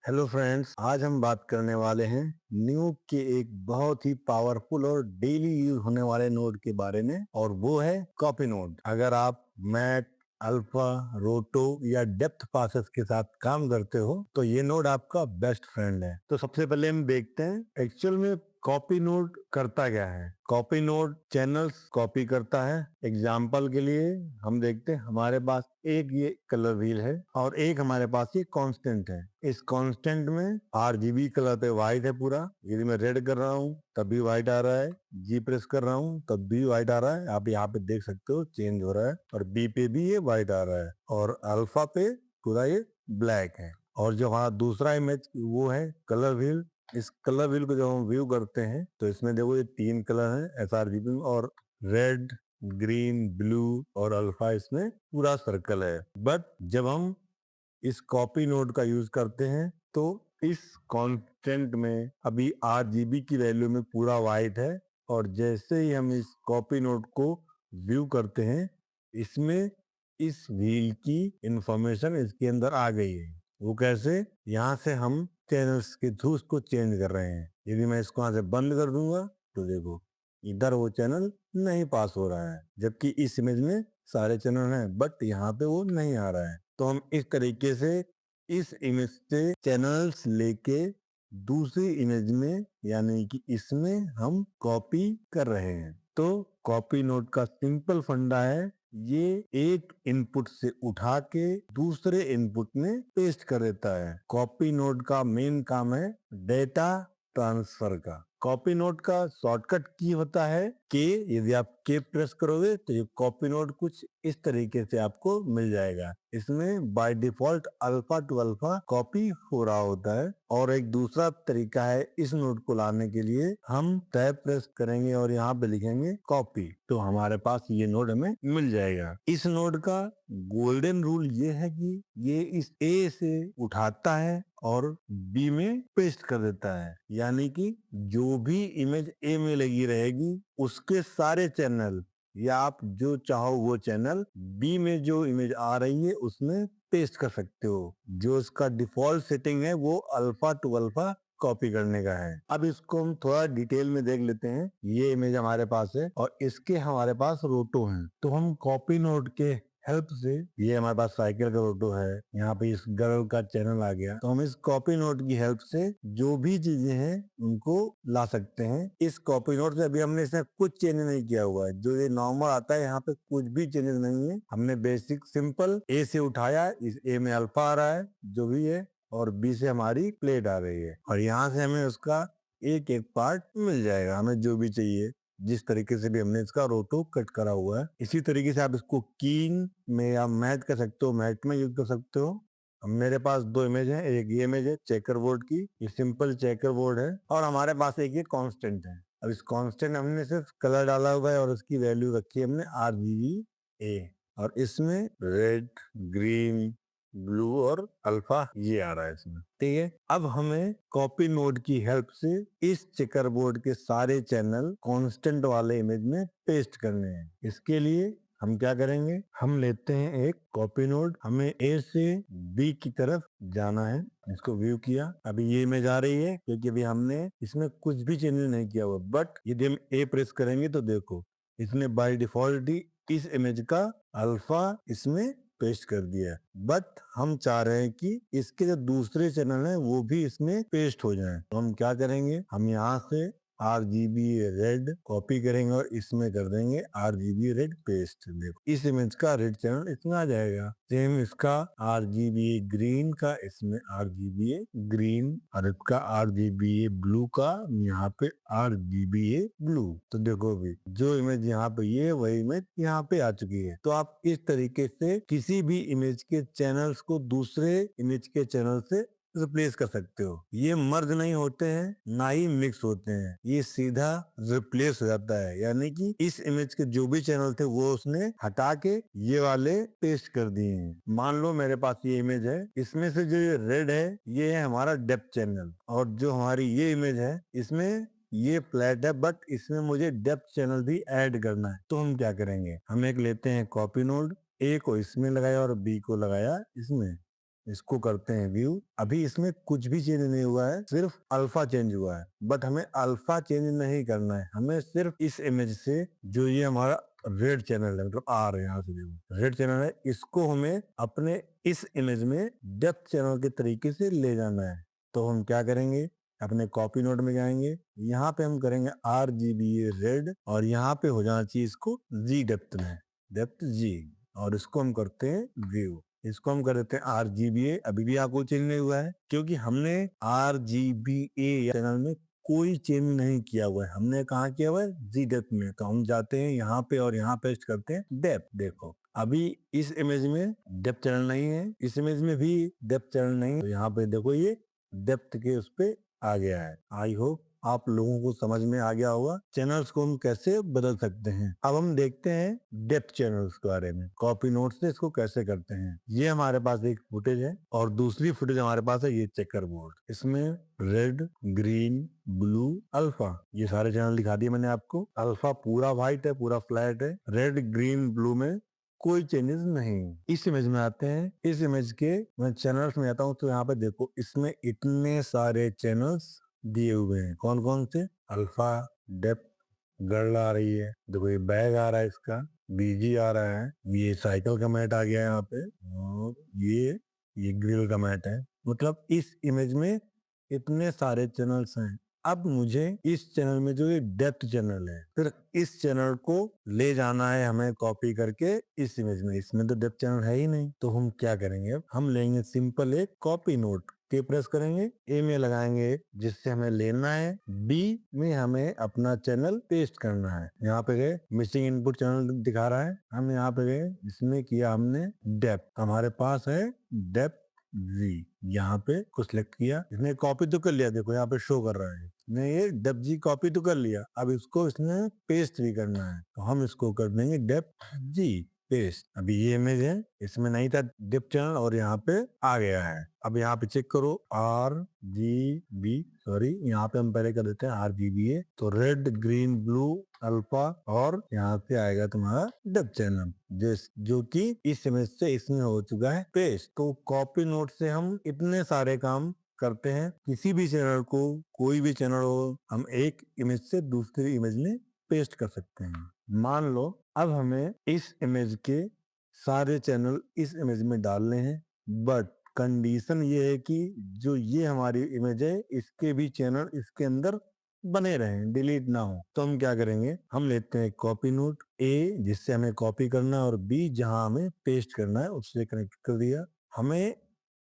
Hello friends, आज हम बात करने वाले हैं न्यूक के एक बहुत ही पावरफुल और डेली यूज होने वाले नोड के बारे में और वो है कॉपी नोड। अगर आप मैट, अल्फा, रोटो या डेप्थ पासेस के साथ काम करते हो तो ये नोड आपका बेस्ट फ्रेंड है। तो सबसे पहले हम देखते हैं एक्चुअल में कॉपी नोड करता क्या है। कॉपी नोड चैनल्स कॉपी करता है। एग्जाम्पल के लिए हम देखते हैं हमारे पास एक ये कलर व्हील है और एक हमारे पास ये कांस्टेंट है। इस कांस्टेंट में आरजीबी कलर पे व्हाइट है पूरा। यदि मैं रेड कर रहा हूँ तब भी व्हाइट आ रहा है, जी प्रेस कर रहा हूँ तब भी व्हाइट आ रहा है। आप यहाँ पे देख सकते हो चेंज हो रहा है और बी पे भी ये व्हाइट आ रहा है और अल्फा पे पूरा ये ब्लैक है। और जो हमारा दूसरा इमेज वो है कलर व्हील। इस कलर व्हील को जब हम व्यू करते हैं तो इसमें देखो ये तीन कलर है एसआरजीबी और रेड, ग्रीन, ब्लू और अल्फा इसमें पूरा सर्कल है। बट जब हम इस कॉपी नोड का यूज करते हैं तो इस कांस्टेंट में अभी आरजीबी की वैल्यू में पूरा व्हाइट है और जैसे ही हम इस कॉपी नोड को व्यू करते हैं इसमें इस व्हील की इंफॉर्मेशन इसके अंदर आ गई है। वो कैसे? यहाँ से हम चैनल्स के थ्रू उसको चेंज कर रहे हैं। यदि मैं इसको यहाँ से बंद कर दूंगा तो देखो इधर वो चैनल नहीं पास हो रहा है, जबकि इस इमेज में सारे चैनल हैं बट यहाँ पे वो नहीं आ रहा है। तो हम इस तरीके से इस इमेज से चैनल्स लेके दूसरी इमेज में यानी कि इसमें हम कॉपी कर रहे हैं। तो कॉपी नोड का सिंपल फंडा है, ये एक इनपुट से उठा के दूसरे इनपुट में पेस्ट कर देता है। कॉपी नोड का मेन काम है डेटा ट्रांसफर का। कॉपी नोड का शॉर्टकट की होता है के। यदि आप के प्रेस करोगे तो ये कॉपी नोड कुछ इस तरीके से आपको मिल जाएगा। इसमें by default alpha two alpha copy हो रहा होता है। और एक दूसरा तरीका है इस नोड को लाने के लिए, हम टैब प्रेस करेंगे और यहाँ पे लिखेंगे कॉपी तो हमारे पास ये नोड हमें मिल जाएगा। इस नोड का गोल्डन रूल ये है कि ये इस ए से उठाता है और बी में पेस्ट कर देता है, यानी कि जो भी इमेज ए में लगी रहेगी उसके सारे चैनल या आप जो चाहो वो चैनल बी में जो इमेज आ रही है उसमें पेस्ट कर सकते हो। जो इसका डिफॉल्ट सेटिंग है वो अल्फा टू अल्फा कॉपी करने का है। अब इसको हम थोड़ा डिटेल में देख लेते हैं। ये इमेज हमारे पास है और इसके हमारे पास रोटो हैं। तो हम कॉपी नोड के हेल्प से, ये हमारे पास साइकिल का रोटो है, यहाँ पे इस गर्ल का चैनल आ गया, तो हम इस कॉपी नोट की हेल्प से जो भी चीजें हैं उनको ला सकते हैं। इस कॉपी नोट से अभी हमने इसमें कुछ चेंज नहीं किया हुआ है। जो ये नॉर्मल आता है यहाँ पे कुछ भी चेंजेस नहीं है। हमने बेसिक सिंपल ए से उठाया, इस ए में अल्फा आ रहा है जो भी है और बी से हमारी प्लेट आ रही है और यहाँ से हमें उसका एक एक पार्ट मिल जाएगा, हमें जो भी चाहिए। जिस तरीके से भी हमने इसका रोटो कट करा हुआ है इसी तरीके से आप इसको कीन में या मैट कर सकते हो, मैट में यूज कर सकते हो। अब मेरे पास दो इमेज है, एक ये इमेज है चेकर बोर्ड की, ये सिंपल चेकर बोर्ड है और हमारे पास एक ये कांस्टेंट है। अब इस कांस्टेंट हमने सिर्फ कलर डाला हुआ है और उसकी वैल्यू रखी है हमने आरजीबी ए और इसमें रेड, ग्रीन, ब्लू और अल्फा ये आ रहा है इसमें। ठीक है, अब हमें कॉपी नोड की हेल्प से इस चेकर बोर्ड के सारे चैनल कांस्टेंट वाले इमेज में पेस्ट करने हैं। इसके लिए हम क्या करेंगे, हम लेते हैं एक कॉपी नोड, हमें ए से बी की तरफ जाना है। इसको व्यू किया, अभी ये इमेज आ रही है क्योंकि अभी हमने इसमें कुछ भी चेंज नहीं किया हुआ। बट यदि हम ए प्रेस करेंगे तो देखो इसने बाय डिफॉल्ट ही इस इमेज का अल्फा इसमें पेस्ट कर दिया है। बट हम चाह रहे हैं कि इसके जो दूसरे चैनल हैं वो भी इसमें पेस्ट हो जाएं। तो हम क्या करेंगे, हम यहाँ से आरजीबी रेड कॉपी करेंगे और इसमें कर देंगे आरजीबी रेड पेस्ट। देखो इस इमेज का रेड चैनल इसमें आ जाएगा। सेम इसका आरजीबी ग्रीन का इसमें आरजीबी ग्रीन और इसका आरजीबी ब्लू का यहाँ पे आरजीबी ब्लू। तो देखो भी जो इमेज यहाँ पे ये वही इमेज यहाँ पे आ चुकी है। तो आप इस तरीके से किसी भी इमेज के चैनल्स को दूसरे इमेज के चैनल से रिप्लेस कर सकते हो। ये मर्ज नहीं होते हैं ना ही मिक्स होते हैं, ये सीधा रिप्लेस हो जाता है। यानी कि इस इमेज के जो भी चैनल थे वो उसने हटा के ये वाले पेस्ट कर दिए हैं। मान लो मेरे पास ये इमेज है, इसमें से जो ये रेड है ये है हमारा डेप्थ चैनल और जो हमारी ये इमेज है इसमें ये फ्लैट है बट इसमें मुझे डेप्थ चैनल भी ऐड करना है। तो हम क्या करेंगे, हम एक लेते हैं कॉपी नोड, ए को इसमें लगाया और बी को लगाया इसमें इसको करते हैं व्यू। अभी इसमें कुछ भी चेंज नहीं हुआ है, सिर्फ अल्फा चेंज हुआ है। बट हमें अल्फा चेंज नहीं करना है, हमें सिर्फ इस इमेज से जो ये हमारा रेड चैनल है, मतलब आ रहे हैं यहाँ से देखो रेड चैनल है, इसको हमें अपने इस इमेज में डेप्थ चैनल के तरीके से ले जाना है। तो हम क्या करेंगे, अपने कॉपी नोट में जाएंगे, यहाँ पे हम करेंगे RGBA रेड और यहाँ पे हो जाना चाहिए इसको जी डेप्थ में, डेप्थ जी, और इसको हम करते हैं व्यू। इसको हम कर देते हैं RGBA। अभी भी आपको चेंज नहीं हुआ है क्योंकि हमने RGBA चैनल में कोई चेंज नहीं किया हुआ है, हमने कहा किया हुआ है जी डेप्थ में। तो हम जाते हैं यहाँ पे और यहाँ पेस्ट करते हैं डेप्थ। देखो अभी इस इमेज में डेप्थ चैनल नहीं है, इस इमेज में भी डेप्थ चैनल नहीं है, तो यहाँ पे देखो ये डेप्थ के उस पे आ गया है। आई होप आप लोगों को समझ में आ गया होगा चैनल्स को हम कैसे बदल सकते हैं। अब हम देखते हैं डेप्थ चैनल्स के बारे में, कॉपी नोट से इसको कैसे करते हैं। ये हमारे पास एक फुटेज है और दूसरी फुटेज हमारे पास है ये चेकर बोर्ड। इसमें रेड, ग्रीन, ब्लू, अल्फा, ये सारे चैनल दिखा दिए मैंने आपको। अल्फा पूरा व्हाइट है, पूरा फ्लैट है। रेड, ग्रीन, ब्लू में कोई चेंजेस नहीं। इस इमेज में आते हैं, इस इमेज के मैं चैनल्स में आता हूँ तो यहाँ पे देखो इसमें इतने सारे चैनल्स दिए हुए हैं। कौन कौन से, अल्फा, डेप्थ, गर्ल आ रही है, देखो ये बैग आ रहा है, इसका बीजी आ रहा है, ये साइकिल का मैट आ गया है यहाँ पे, और ये ग्रिल का मैट है। मतलब इस इमेज में इतने सारे चैनल्स हैं। अब मुझे इस चैनल में जो ये डेप्थ चैनल है, फिर इस चैनल को ले जाना है हमें कॉपी करके इस इमेज में। इसमें तो डेप्थ चैनल है ही नहीं, तो हम क्या करेंगे, अब हम लेंगे सिंपल एक कॉपी नोट के प्रेस करेंगे, ए में लगाएंगे जिससे हमें लेना है, बी में हमें अपना चैनल पेस्ट करना है। यहाँ पे गए, मिसिंग इनपुट चैनल दिखा रहा है, हम यहाँ पे गए, इसमें किया हमने डेप्थ, हमारे पास है डेप्थ जी, यहाँ पे को सिलेक्ट किया, इसने कॉपी तो कर लिया, देखो यहाँ पे शो कर रहा है, ने ये डेप्थ जी कॉपी तो कर लिया। अब इसको इसने पेस्ट भी करना है, तो हम इसको कर देंगे डेप्थ जी पेस्ट। अभी ये इमेज है, इसमें नहीं था डेप्थ चैनल और यहाँ पे आ गया है। अब यहाँ पे चेक करो RGB, सॉरी यहाँ पे हम पहले कर देते हैं RGBA, तो रेड, ग्रीन, ब्लू, अल्फा, और यहाँ पे आएगा तुम्हारा डेप्थ चैनल, जो कि इस इमेज से इसमें हो चुका है पेस्ट। तो कॉपी नोट से हम इतने सारे काम करते हैं। किसी भी चैनल को, कोई भी चैनल हो, हम एक इमेज से दूसरी इमेज में पेस्ट कर सकते हैं। मान लो अब हमें इस इमेज के सारे चैनल इस इमेज में डालने हैं, बट कंडीशन ये है कि जो ये हमारी इमेज है इसके भी चैनल इसके अंदर बने रहें, डिलीट ना हो। तो हम क्या करेंगे, हम लेते हैं कॉपी नोट, ए जिससे हमें कॉपी करना है और बी जहां हमें पेस्ट करना है उससे कनेक्ट कर दिया। हमें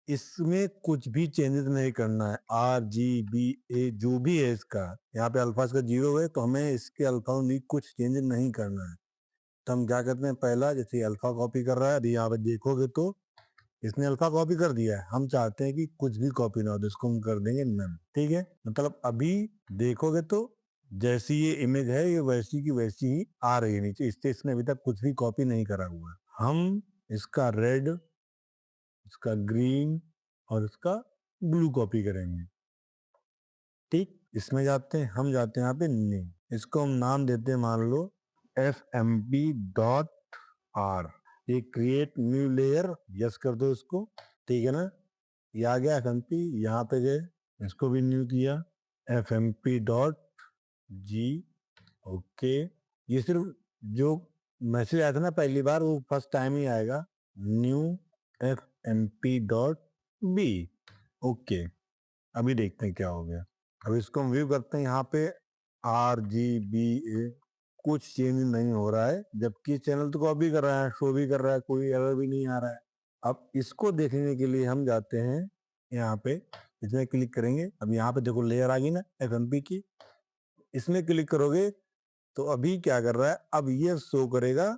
इसमें कुछ भी चेंजेस नहीं करना है। RGBA जो भी है इसका, यहाँ पे अल्फा का 0 है तो हमें इसके अल्फा में कुछ चेंज नहीं करना है। तो हम क्या करते हैं, पहला जैसे अल्फा कॉपी कर रहा है, अभी यहाँ पे देखोगे तो इसने अल्फा कॉपी कर दिया है। हम चाहते हैं कि कुछ भी कॉपी ना हो, तो इसको हम कर देंगे नन। ठीक है, मतलब अभी देखोगे तो जैसी ये इमेज है ये वैसी की वैसी ही आ रही है नीचे, इससे इसने अभी तक कुछ भी कॉपी नहीं करा हुआ है। हम इसका रेड, इसका ग्रीन और इसका ब्लू कॉपी करेंगे। ठीक, इसमें जाते हैं, हम जाते हैं यहाँ पे नेम, इसको हम नाम देते हैं मान लो FMP.R। ये क्रिएट न्यू लेयर, यस कर दो इसको, ठीक है ना, ये आ गया FMP। यहाँ पे गए, इसको भी न्यू किया FMP.G। ओके, ये सिर्फ जो मैसेज आया था ना पहली बार वो फर्स्ट टाइम ही आएगा, न्यू FMP.B। ओके, अभी देखते हैं क्या हो गया। अब इसको हम व्यू करते हैं, यहाँ पे RGBA कुछ चेंज नहीं हो रहा है, जबकि चैनल तो कॉपी कर रहा है, शो भी कर रहा है, कोई एरर भी नहीं आ रहा है। अब इसको देखने के लिए हम जाते हैं यहाँ पे, इसमें क्लिक करेंगे। अब यहाँ पे देखो लेयर आ गई ना FMP की, इसमें क्लिक करोगे तो अभी क्या कर रहा है, अब ये शो करेगा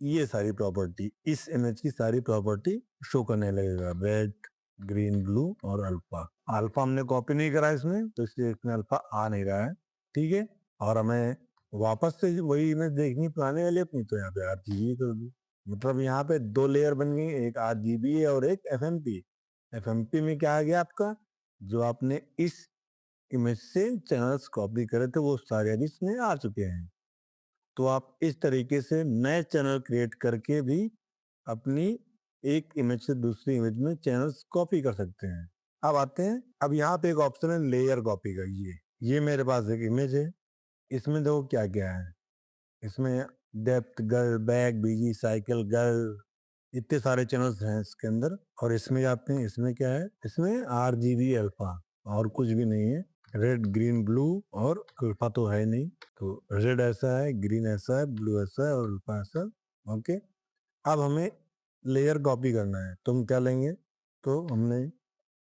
ये सारी प्रॉपर्टी, इस इमेज की सारी प्रॉपर्टी शो करने लगेगा, रेड, ग्रीन, ब्लू और अल्फा। अल्फा हमने कॉपी नहीं करा इसमें, तो इसलिए इसमें अल्फा आ नहीं रहा है। ठीक है, और हमें वापस से वही इमेज देखनी पुराने वाली अपनी, तो यहाँ पे RGB कर दी। मतलब यहाँ पे दो लेयर बन गई, एक RGB और एक FMP। FMP में क्या आ गया आपका, जो आपने इस इमेज से चैनल्स कॉपी करे थे वो सारे इसमें आ चुके हैं। तो आप इस तरीके से नए चैनल क्रिएट करके भी अपनी एक इमेज से दूसरी इमेज में चैनल्स कॉपी कर सकते हैं। अब आते हैं, अब यहाँ पे एक ऑप्शन है लेयर कॉपी का। ये मेरे पास एक इमेज है, इसमें देखो क्या क्या है। इसमें डेप्थ, गर्ल, बैक, बीजी, साइकिल, गर्ल, इतने सारे चैनल्स हैं इसके अंदर। और इसमें जाते हैं, इसमें क्या है, इसमें RGB अल्फा और कुछ भी नहीं है। रेड, ग्रीन, ब्लू और अल्फा तो है नहीं, तो रेड ऐसा है, ग्रीन ऐसा है, ब्लू ऐसा है और अल्फा ऐसा। ओके, अब हमें लेयर कॉपी करना है, तो हम क्या लेंगे, तो हमने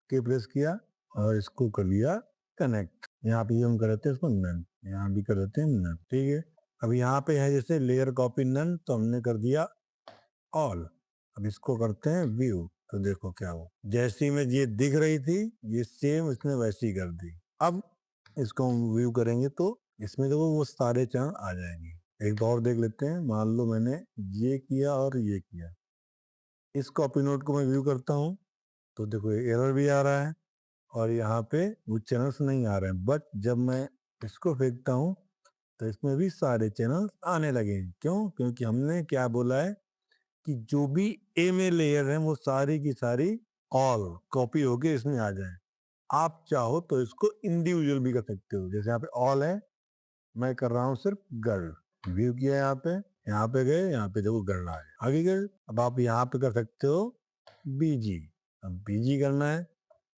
की प्रेस किया और इसको कर दिया कनेक्ट। यहाँ पे हम कर देते हैं इसको नन, यहाँ भी कर देते हैं नन। ठीक है, अब यहाँ पे है जैसे लेयर कॉपी नन, तो हमने कर दिया ऑल। अब इसको करते हैं व्यू, तो देखो क्या हो, जैसी में ये दिख रही थी ये सेम इसने वैसी कर दी। अब इसको हम व्यू करेंगे तो इसमें देखो वो सारे चैनल आ जाएंगे। एक और देख लेते हैं, मान लो मैंने ये किया और ये किया, इस कॉपी नोट को मैं व्यू करता हूँ तो देखो एरर भी आ रहा है और यहाँ पे वो चैनल्स नहीं आ रहे हैं। बट जब मैं इसको फेंकता हूँ तो इसमें भी सारे चैनल्स आने लगे। क्यों? क्योंकि हमने क्या बोला है कि जो भी ए में लेयर है वो सारी की सारी ऑल कॉपी होके इसमें आ जाए। आप चाहो तो इसको इंडिविजुअल भी कर सकते हो, जैसे यहाँ पे ऑल है, मैं कर रहा हूँ सिर्फ गर्ल। व्यू किया यहाँ पे गए, यहाँ पे देखो गर्ल आ गया, आगे गर्ल। अब आप यहाँ पे कर सकते हो बीजी। अब बीजी करना है,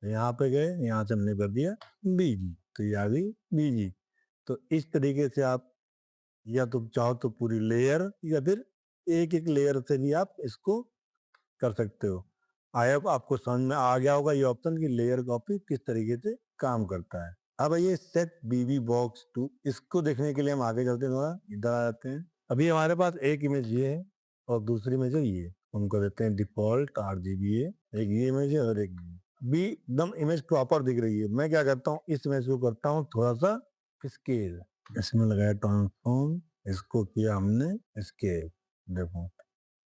यहाँ पे गए, यहाँ से हमने कर दिया बीजी, तो ये आ गई बीजी। तो इस तरीके से आप या तो चाहो तो पूरी लेयर या फिर एक एक लेयर से भी आप इसको कर सकते हो। आई होप आपको समझ में आ गया होगा ये ऑप्शन कि लेयर कॉपी किस तरीके से काम करता है। अब ये सेट बीबी बॉक्स टू, इसको देखने के लिए हम आगे चलते हैं, थोड़ा इधर आ जाते हैं। अभी हमारे पास एक इमेज ये है और दूसरी इमेज है ये, उनको देते हैं डिफॉल्ट RGB है। एक ये इमेज है और एक भी एकदम इमेज प्रॉपर दिख रही है। मैं क्या करता हूँ, इस इमेज को करता हूँ थोड़ा सा स्केल, इसमें लगाया ट्रांसफॉर्म, इसको किया हमने स्केल। देखो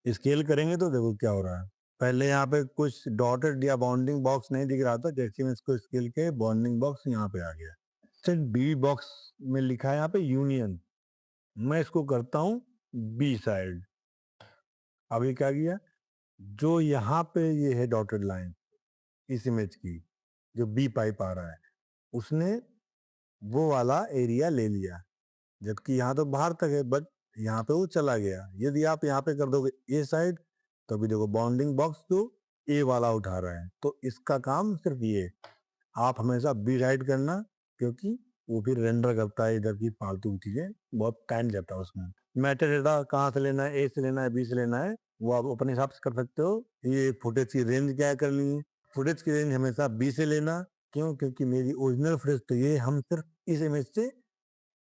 स्केल करेंगे तो देखो क्या हो रहा है, पहले यहाँ पे कुछ डॉटेड या बाउंडिंग बॉक्स नहीं दिख रहा था, जैसे मैं इसको स्केल के बाउंडिंग बॉक्स यहाँ पे आ गया। फिर बी बॉक्स में लिखा है यहाँ पे यूनियन, मैं इसको करता हूँ बी साइड। अभी क्या किया, जो यहाँ पे ये है डॉटेड लाइन इस इमेज की, जो बी पाइप आ रहा है, उसने वो वाला एरिया ले लिया, जबकि यहाँ तो बाहर तक है, बट यहाँ पे वो चला गया। यदि आप यहाँ पे कर दोगे ए साइड, तो अभी देखो बाउंडिंग बॉक्स तो ए वाला उठा रहा है, तो इसका काम सिर्फ ये। आप हमेशा बी साइड करना, क्योंकि वो फिर रेंडर करता है इधर की फालतू चीजें, बहुत टाइम जाता है उसमें। मेटा डेटा कहाँ से लेना है, ए से लेना है, बी से लेना है, वो आप अपने हिसाब से कर सकते हो। ये फुटेज की रेंज क्या करनी है, फुटेज की रेंज हमेशा बी से लेना। क्यों? क्योंकि मेरी ओरिजिनल फुटेज तो ये हम सिर्फ इस इमेज से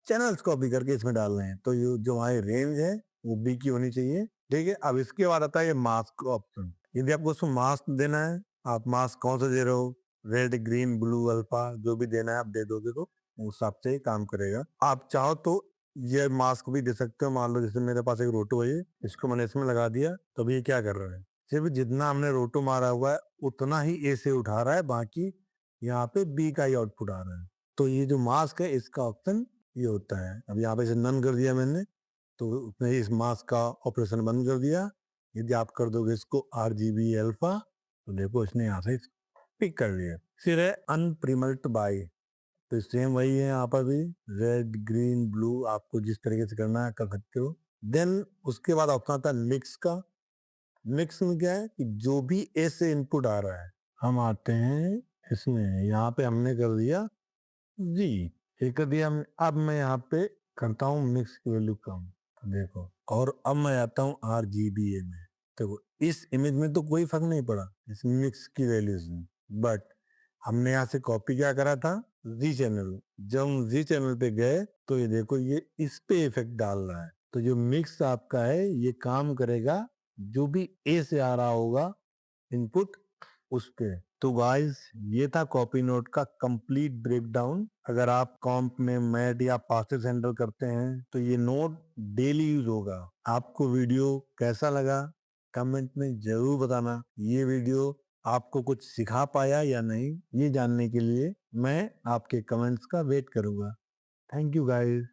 चैनल्स कॉपी करके इसमें डाल रहे हैं, तो ये जो हमारी रेंज है वो बी की होनी चाहिए। ठीक है, अब इसके बाद आता है ये मास्क ऑप्शन। यदि आपको उसको मास्क देना है, आप मास्क कौन सा दे रहे हो, रेड, ग्रीन, ब्लू, अल्फा, जो भी देना है आप दे दोगे तो उस हिसाब से ही काम करेगा। आप चाहो तो ये मास्क भी दे सकते हो। मान लो जैसे मेरे पास एक रोटो है, इसको मैंने इसमें लगा दिया, तो अभी ये क्या कर रहा है, सिर्फ जितना हमने रोटो मारा हुआ है उतना ही ए से उठा रहा है, बाकी यहाँ पे बी का ही आउटपुट आ रहा है। तो ये जो मास्क है इसका ऑप्शन ये होता है। अब यहाँ पे इसे नन कर दिया मैंने, तो उसने इस मास्क का ऑपरेशन बंद कर दिया। यदि आप कर दोगे इसको RGB अल्फा, तो देखो इसने यहाँ से पिक कर लिया। फिर है अनप्रिमल्ट बाई, तो सेम वही है, यहाँ पर भी रेड, ग्रीन, ब्लू, आपको जिस तरीके से करना है कर सकते हो। देन उसके बाद ऑप्शन आता है मिक्स का। मिक्स में क्या है कि जो भी ए से इनपुट आ रहा है, हम आते हैं इसमें, यहाँ पे हमने कर दिया जी, ये कर दिया हमने। अब मैं यहाँ पे करता हूँ मिक्स की वैल्यू कम, देखो, और अब मैं आता हूँ RGBA में। देखो इस इमेज में तो कोई फर्क नहीं पड़ा इस मिक्स की वैल्यूज में, बट हमने यहाँ से कॉपी क्या करा था, जी चैनल। जब हम जी चैनल पे गए तो ये देखो ये इस पे इफेक्ट डाल रहा है। तो जो मिक्स आपका है ये काम करेगा जो भी ए से आ रहा होगा इनपुट उस पे। तो गाइस ये था कॉपी नोट का कंप्लीट ब्रेकडाउन। अगर आप कॉम्प में मैट या पासेस हैंडल करते हैं तो ये नोट डेली यूज होगा। आपको वीडियो कैसा लगा कमेंट में जरूर बताना। ये वीडियो आपको कुछ सिखा पाया या नहीं, ये जानने के लिए मैं आपके कमेंट्स का वेट करूंगा। Thank you guys.